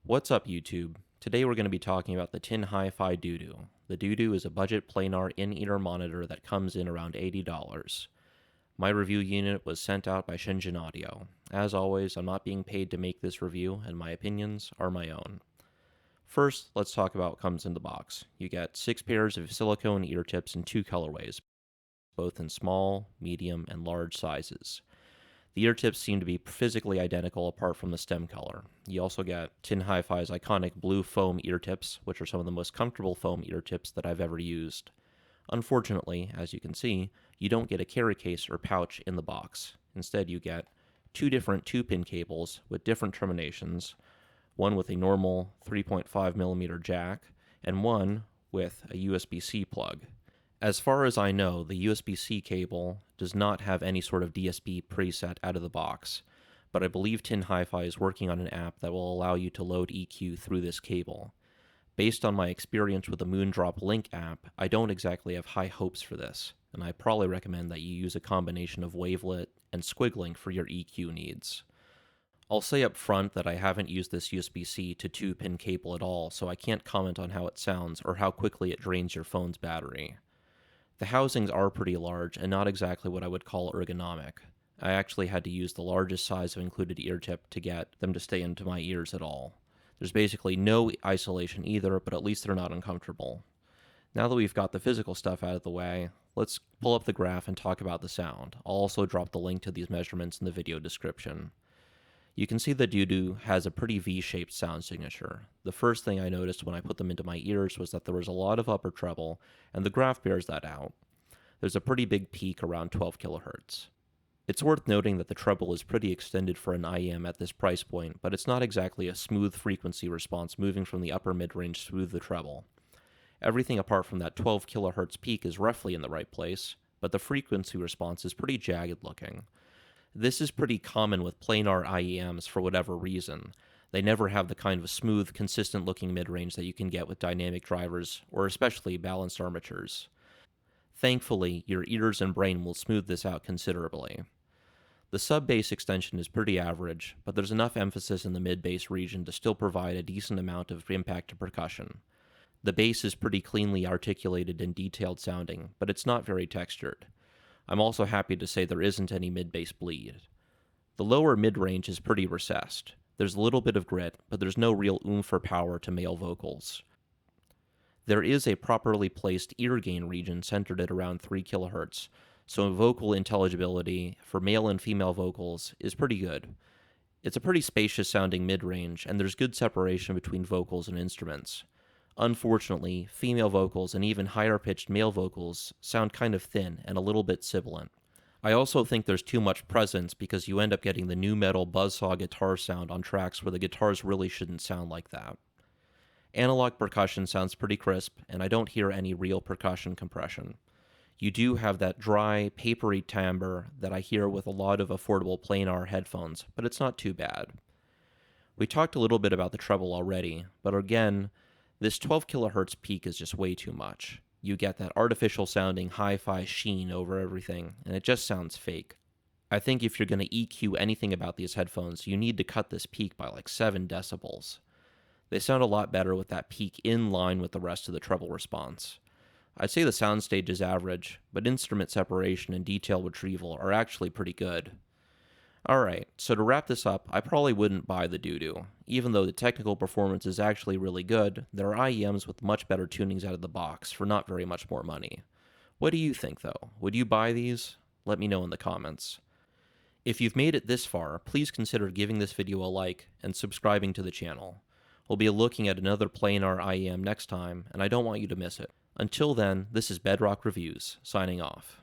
What's up, YouTube? Today we're going to be talking about the TinHiFi Dudu. The Dudu is a budget planar in-ear monitor that comes in around $80. My review unit was sent out by Shenzhen Audio. As always, I'm not being paid to make this review, and my opinions are my own. First, let's talk about what comes in the box. You get 6 pairs of silicone ear tips in 2 colorways, both in small, medium, and large sizes. The ear tips seem to be physically identical apart from the stem color. You also get TinHiFi's iconic blue foam ear tips, which are some of the most comfortable foam ear tips that I've ever used. Unfortunately, as you can see, you don't get a carry case or pouch in the box. Instead, you get 2 different 2-pin cables with different terminations, one with a normal 3.5mm jack, and one with a USB-C plug. As far as I know, the USB-C cable does not have any sort of DSP preset out of the box, but I believe TinHiFi is working on an app that will allow you to load EQ through this cable. Based on my experience with the Moondrop Link app, I don't exactly have high hopes for this, and I probably recommend that you use a combination of wavelet and squiggling for your EQ needs. I'll say up front that I haven't used this USB-C to 2-pin cable at all, so I can't comment on how it sounds or how quickly it drains your phone's battery. The housings are pretty large and not exactly what I would call ergonomic. I actually had to use the largest size of included ear tip to get them to stay into my ears at all. There's basically no isolation either, but at least they're not uncomfortable. Now that we've got the physical stuff out of the way, let's pull up the graph and talk about the sound. I'll also drop the link to these measurements in the video description. You can see the Dudu has a pretty V-shaped sound signature. The first thing I noticed when I put them into my ears was that there was a lot of upper treble, and the graph bears that out. There's a pretty big peak around 12 kHz. It's worth noting that the treble is pretty extended for an IEM at this price point, but it's not exactly a smooth frequency response moving from the upper mid-range through the treble. Everything apart from that 12 kHz peak is roughly in the right place, but the frequency response is pretty jagged looking. This is pretty common with planar IEMs for whatever reason. They never have the kind of smooth, consistent-looking mid-range that you can get with dynamic drivers, or especially balanced armatures. Thankfully, your ears and brain will smooth this out considerably. The sub-bass extension is pretty average, but there's enough emphasis in the mid-bass region to still provide a decent amount of impact to percussion. The bass is pretty cleanly articulated and detailed sounding, but it's not very textured. I'm also happy to say there isn't any mid-bass bleed. The lower mid-range is pretty recessed. There's a little bit of grit, but there's no real oomph or power to male vocals. There is a properly placed ear gain region centered at around 3 kHz, so vocal intelligibility for male and female vocals is pretty good. It's a pretty spacious sounding mid-range, and there's good separation between vocals and instruments. Unfortunately, female vocals and even higher-pitched male vocals sound kind of thin and a little bit sibilant. I also think there's too much presence because you end up getting the nu metal buzzsaw guitar sound on tracks where the guitars really shouldn't sound like that. Analog percussion sounds pretty crisp, and I don't hear any real percussion compression. You do have that dry, papery timbre that I hear with a lot of affordable planar headphones, but it's not too bad. We talked a little bit about the treble already, but again, this 12 kHz peak is just way too much. You get that artificial sounding hi-fi sheen over everything, and it just sounds fake. I think if you're going to EQ anything about these headphones, you need to cut this peak by like 7 decibels. They sound a lot better with that peak in line with the rest of the treble response. I'd say the soundstage is average, but instrument separation and detail retrieval are actually pretty good. Alright, so to wrap this up, I probably wouldn't buy the Dudu. Even though the technical performance is actually really good, there are IEMs with much better tunings out of the box for not very much more money. What do you think though? Would you buy these? Let me know in the comments. If you've made it this far, please consider giving this video a like and subscribing to the channel. We'll be looking at another planar IEM next time, and I don't want you to miss it. Until then, this is Bedrock Reviews, signing off.